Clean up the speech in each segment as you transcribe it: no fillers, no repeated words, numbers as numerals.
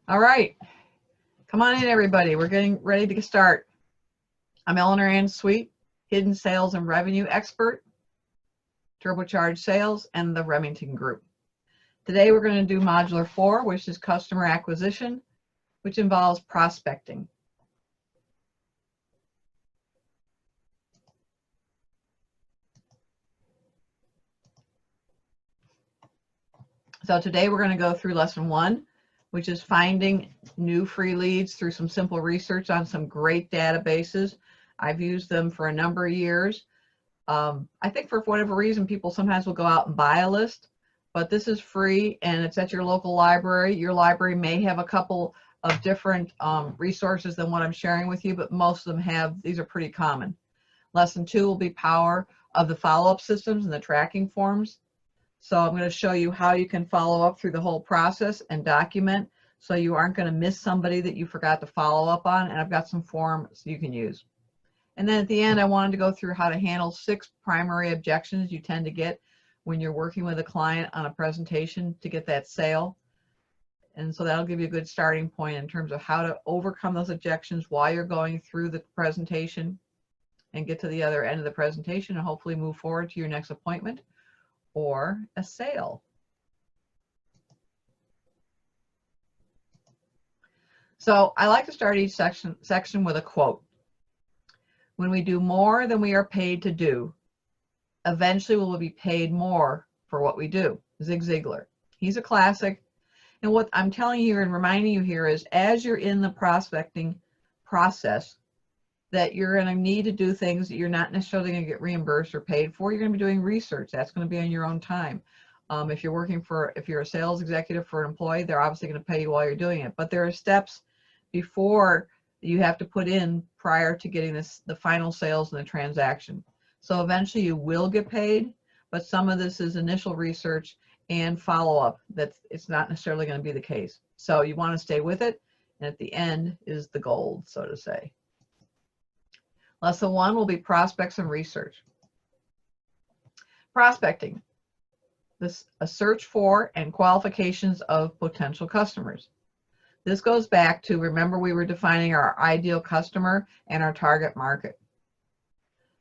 All right, come on in, everybody. We're getting ready to start. I'm Eleanor Ann Sweet, Hidden Sales and Revenue Expert, Turbocharged Sales, and the Remington Group. Today we're going to do Modular 4, which is Customer Acquisition, which involves prospecting. So today we're going to go through Lesson 1, which is finding new free leads through some simple research on some great databases. I've used them for a number of years. I think for whatever reason, people sometimes will go out and buy a list, but this is free and it's at your local library. Your library may have a couple of different resources than what I'm sharing with you, but most of them have, these are pretty common. Lesson 2 will be power of the follow-up systems and the tracking forms. So I'm going to show you how you can follow up through the whole process and document so you aren't going to miss somebody that you forgot to follow up on, and I've got some forms you can use. And then at the end, I wanted to go through how to handle 6 primary objections you tend to get when you're working with a client on a presentation to get that sale. And so that'll give you a good starting point in terms of how to overcome those objections while you're going through the presentation and get to the other end of the presentation and hopefully move forward to your next appointment or a sale. So I like to start each section with a quote. When we do more than we are paid to do, eventually we will be paid more for what we do. Zig Ziglar. He's a classic. And what I'm telling you and reminding you here is as you're in the prospecting process, that you're going to need to do things that you're not necessarily going to get reimbursed or paid for. You're going to be doing research. That's going to be on your own time. If you're a sales executive for an employee, they're obviously going to pay you while you're doing it. But there are steps before you have to put in prior to getting the final sales and the transaction. So eventually you will get paid, but some of this is initial research and follow-up. It's not necessarily going to be the case. So you want to stay with it, and at the end is the gold, so to say. Lesson 1 will be prospects and research. Prospecting, a search for and qualifications of potential customers. This goes back to, remember we were defining our ideal customer and our target market.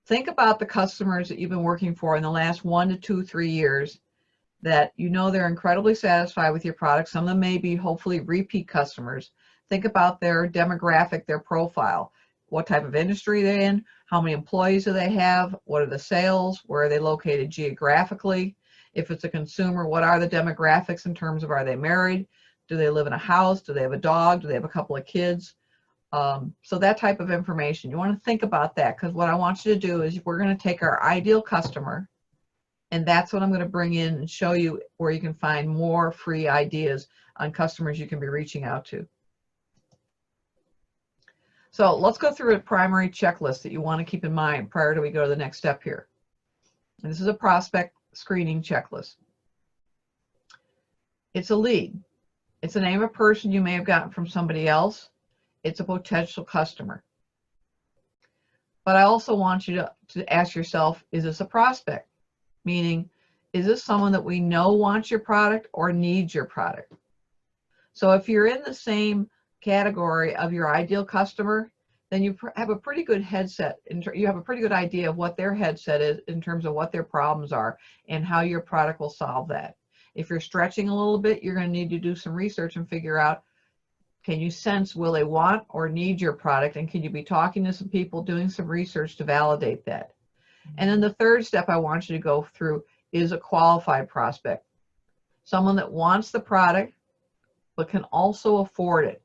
Think about the customers that you've been working for in the last 1 to 2, 3 years that you know they're incredibly satisfied with your product. Some of them may be hopefully repeat customers. Think about their demographic, their profile. What type of industry they're in, how many employees do they have, what are the sales, where are they located geographically. If it's a consumer, what are the demographics in terms of, are they married? Do they live in a house? Do they have a dog? Do they have a couple of kids? So that type of information, you want to think about that, because what I want you to do is we're going to take our ideal customer, and that's what I'm going to bring in and show you where you can find more free ideas on customers you can be reaching out to. So let's go through a primary checklist that you want to keep in mind prior to we go to the next step here. And this is a prospect screening checklist. It's a lead. It's a name of a person you may have gotten from somebody else. It's a potential customer. But I also want you to ask yourself, is this a prospect? Meaning, is this someone that we know wants your product or needs your product? So if you're in the same category of your ideal customer, then you have a pretty good you have a pretty good idea of what their headset is in terms of what their problems are and how your product will solve that. If you're stretching a little bit, you're going to need to do some research and figure out, can you sense, will they want or need your product, and can you be talking to some people, doing some research to validate that. And then the third step I want you to go through is a qualified prospect, someone that wants the product but can also afford it.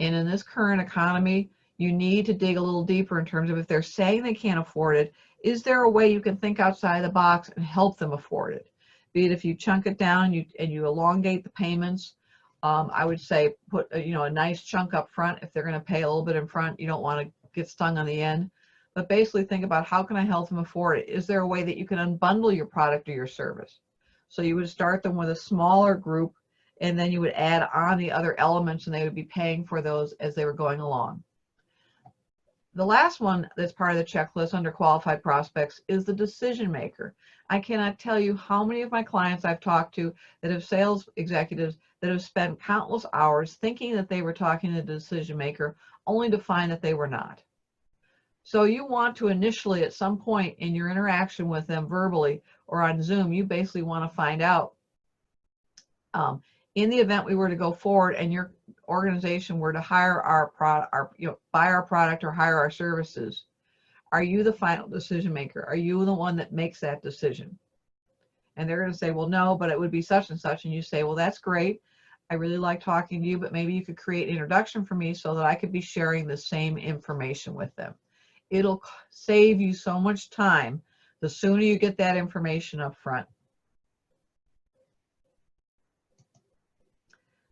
And in this current economy, you need to dig a little deeper in terms of, if they're saying they can't afford it, is there a way you can think outside the box and help them afford it? Be it if you chunk it down and you elongate the payments. I would say put a nice chunk up front. If they're going to pay a little bit in front, you don't want to get stung on the end. But basically think about, how can I help them afford it? Is there a way that you can unbundle your product or your service? So you would start them with a smaller group, and then you would add on the other elements, and they would be paying for those as they were going along. The last one that's part of the checklist under qualified prospects is the decision maker. I cannot tell you how many of my clients I've talked to that have sales executives that have spent countless hours thinking that they were talking to the decision maker, only to find that they were not. So you want to initially, at some point in your interaction with them verbally or on Zoom, you basically want to find out, in the event we were to go forward and your organization were to hire our product, buy our product or hire our services, are you the final decision maker? Are you the one that makes that decision? And they're going to say, well, no, but it would be such and such. And you say, well, that's great. I really like talking to you, but maybe you could create an introduction for me so that I could be sharing the same information with them. It'll save you so much time the sooner you get that information up front.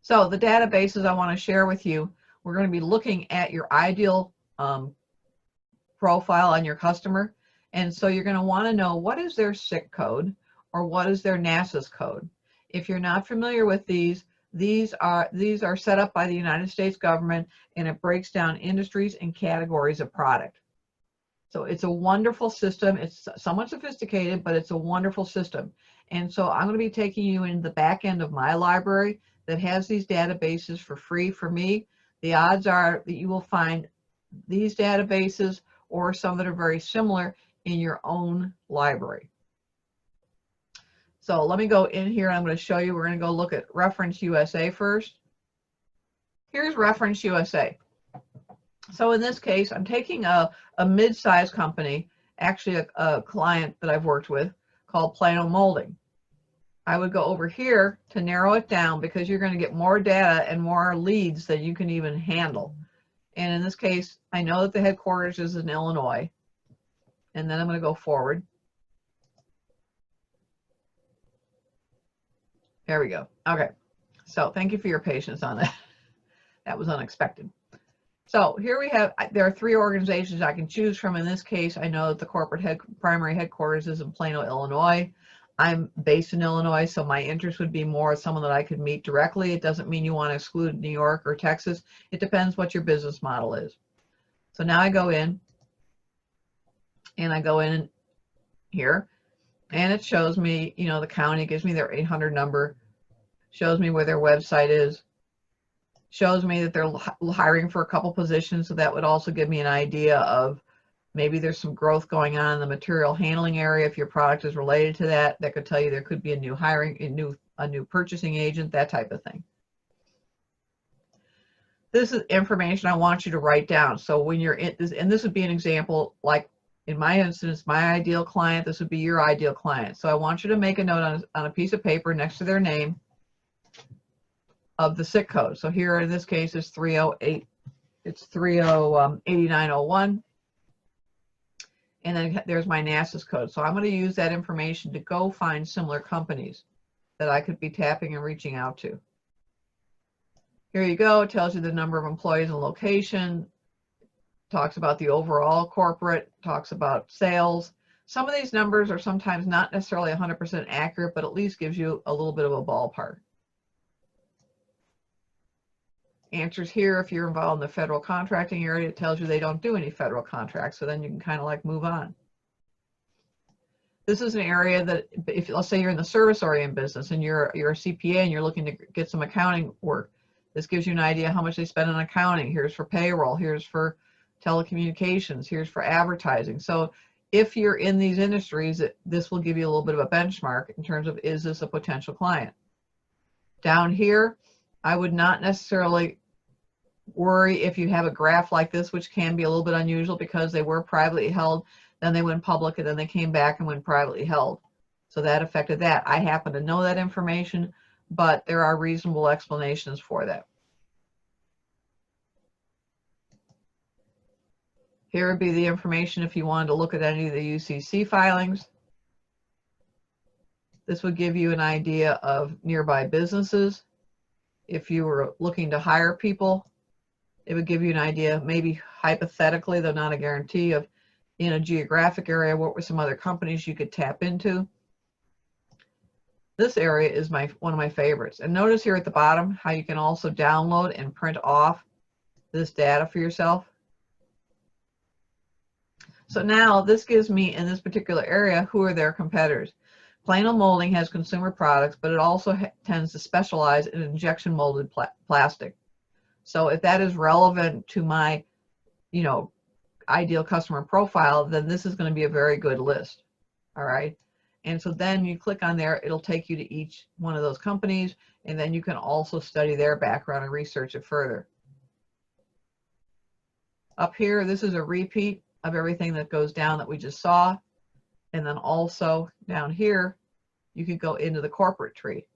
So the databases I want to share with you, we're going to be looking at your ideal profile on your customer. And so you're going to want to know what is their SIC code or what is their NASAS code. If you're not familiar with these are set up by the United States government, and it breaks down industries and categories of product. So it's a wonderful system. It's somewhat sophisticated, but it's a wonderful system. And so I'm going to be taking you in the back end of my library that has these databases for free for me. The odds are that you will find these databases or some that are very similar in your own library. So let me go in here. I'm going to show you. We're going to go look at Reference USA first. Here's Reference USA. So in this case, I'm taking a mid-sized company, actually a client that I've worked with called Plano Molding. I would go over here to narrow it down because you're going to get more data and more leads than you can even handle. And in this case, I know that the headquarters is in Illinois. And then I'm going to go forward. There we go. Okay. So thank you for your patience on that. That was unexpected. So here we have, there are 3 organizations I can choose from. In this case, I know that the corporate primary headquarters is in Plano, Illinois. I'm based in Illinois, so my interest would be more someone that I could meet directly. It doesn't mean you want to exclude New York or Texas. It depends what your business model is. So now I go in, and I go in here, and it shows me, the county, gives me their 800 number, shows me where their website is, shows me that they're hiring for a couple positions, so that would also give me an idea of maybe there's some growth going on in the material handling area. If your product is related to that, that could tell you there could be a new hiring, a new purchasing agent, that type of thing. This is information I want you to write down. So when you're in this, and this would be an example, like in my instance, my ideal client, this would be your ideal client. So I want you to make a note on a piece of paper next to their name of the SIC code. So here in this case is 308, it's 308901. And then there's my NASAS code. So I'm going to use that information to go find similar companies that I could be tapping and reaching out to. Here you go. It tells you the number of employees and location, talks about the overall corporate, talks about sales. Some of these numbers are sometimes not necessarily 100% accurate, but at least gives you a little bit of a ballpark. Answers here, if you're involved in the federal contracting area, it tells you they don't do any federal contracts, so then you can kind of like move on. This is an area that, if let's say you're in the service-oriented business and you're a CPA and you're looking to get some accounting work, this gives you an idea how much they spend on accounting. Here's for payroll, here's for telecommunications, here's for advertising. So if you're in these industries, this will give you a little bit of a benchmark in terms of, is this a potential client? Down here, I would not necessarily worry if you have a graph like this, which can be a little bit unusual because they were privately held, then they went public, and then they came back and went privately held. So that affected that. I happen to know that information, but there are reasonable explanations for that. Here would be the information if you wanted to look at any of the UCC filings. This would give you an idea of nearby businesses. If you were looking to hire people, it would give you an idea, maybe hypothetically, though not a guarantee, of in a geographic area, what were some other companies you could tap into. This area is one of my favorites. And notice here at the bottom how you can also download and print off this data for yourself. So now this gives me, in this particular area, who are their competitors. Plano Molding has consumer products, but it also tends to specialize in injection molded plastic. So if that is relevant to my, you know, ideal customer profile, then this is going to be a very good list. All right. And so then you click on there, it'll take you to each one of those companies, and then you can also study their background and research it further. Up here, this is a repeat of everything that goes down that we just saw. And then also down here, you could go into the corporate tree.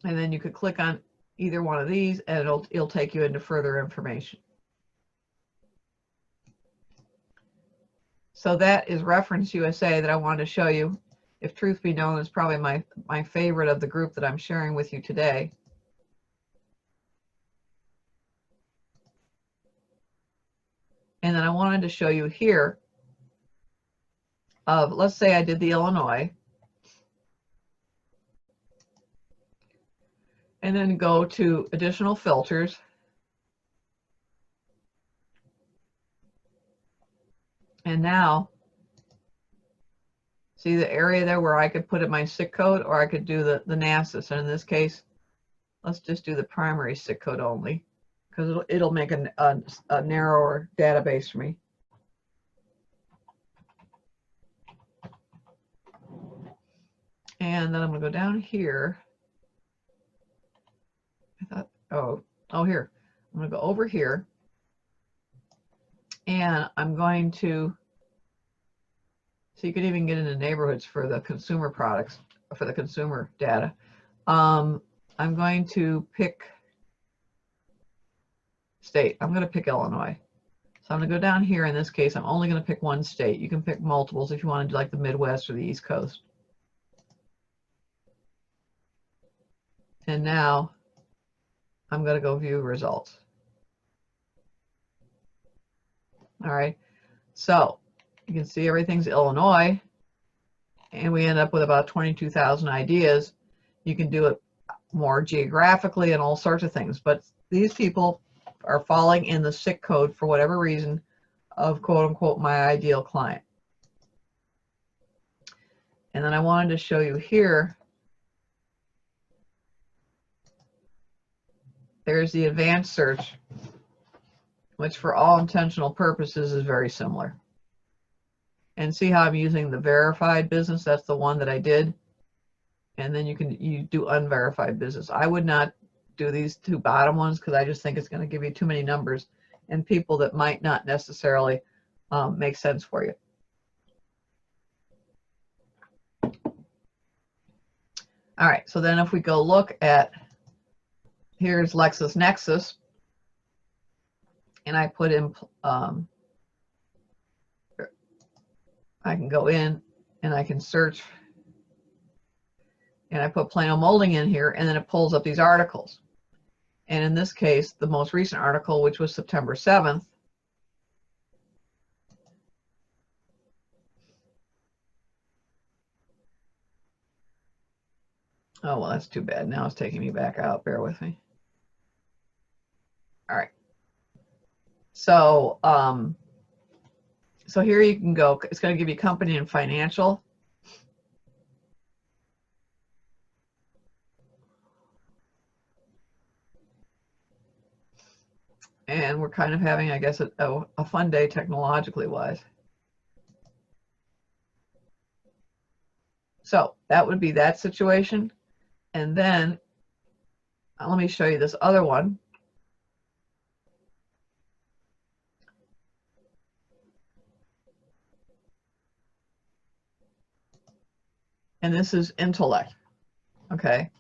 And then you could click on either one of these and it'll take you into further information. So that is Reference USA that I wanted to show you. If truth be known, is probably my favorite of the group that I'm sharing with you today. And then I wanted to show you here of, let's say I did the Illinois, and then go to additional filters. And now, see the area there where I could put in my SIC code, or I could do the NASAS. And in this case, let's just do the primary SIC code only, because it'll make a narrower database for me. And then I'm going to go down here. I thought, oh, here. I'm going to go over here. And I'm going to, so you could even get into neighborhoods for the consumer products, for the consumer data. I'm going to pick state. I'm going to pick Illinois. So I'm going to go down here. In this case, I'm only going to pick one state. You can pick multiples if you want to do like the Midwest or the East Coast. And now I'm going to go view results. All right. So you can see everything's Illinois, and we end up with about 22,000 ideas. You can do it more geographically and all sorts of things, but these people are falling in the SIC code for whatever reason of quote unquote my ideal client. And then I wanted to show you here, there's the advanced search, which for all intentional purposes is very similar. And see how I'm using the verified business? That's the one that I did. And then you do unverified business. I would not do these two bottom ones because I just think it's going to give you too many numbers and people that might not necessarily make sense for you. All right, so then if we go look at, here's LexisNexis, and I put in, I can go in and I can search, and I put Plano Molding in here, and then it pulls up these articles. And in this case, the most recent article, which was September 7th, oh, well, that's too bad. Now it's taking me back out. Bear with me. All right. So, so here you can go. It's going to give you company and financial. And we're kind of having, I guess, a fun day technologically wise. So that would be that situation. And then let me show you this other one. And this is Intellect. Okay.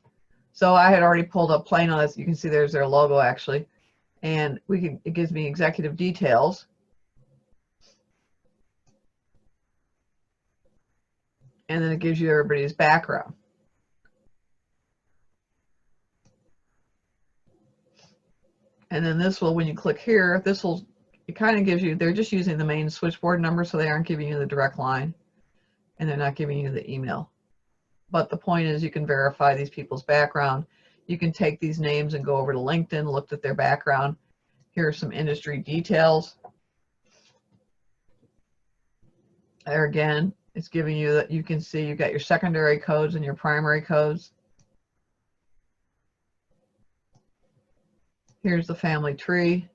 So I had already pulled up Plano. As you can see, there's their logo actually. And it gives me executive details. And then it gives you everybody's background. And then this will, when you click here, this will, it kind of gives you, they're just using the main switchboard number, so they aren't giving you the direct line, and they're not giving you the email. But the point is you can verify these people's background. You can take these names and go over to LinkedIn, look at their background. Here are some industry details. There again, it's giving you that you can see you've got your secondary codes and your primary codes. Here's the family tree.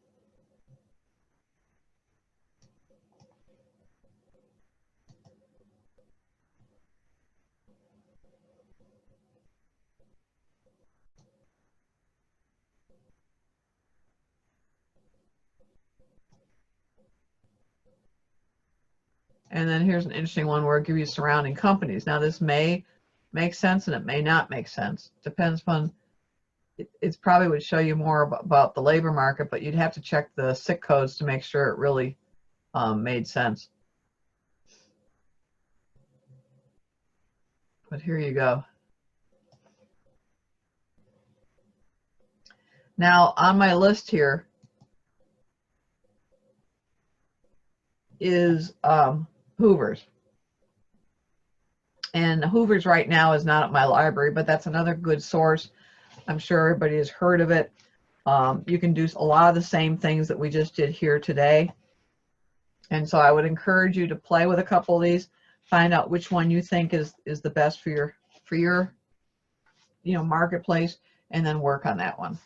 And then here's an interesting one where it gives you surrounding companies. Now this may make sense and it may not make sense. Depends upon, it's probably would show you more about the labor market, but you'd have to check the SIC codes to make sure it really made sense. But here you go. Now on my list here is Hoover's. And Hoover's right now is not at my library, but that's another good source. I'm sure everybody has heard of it. You can do a lot of the same things that we just did here today. And so I would encourage you to play with a couple of these, find out which one you think is the best for your marketplace, and then work on that one.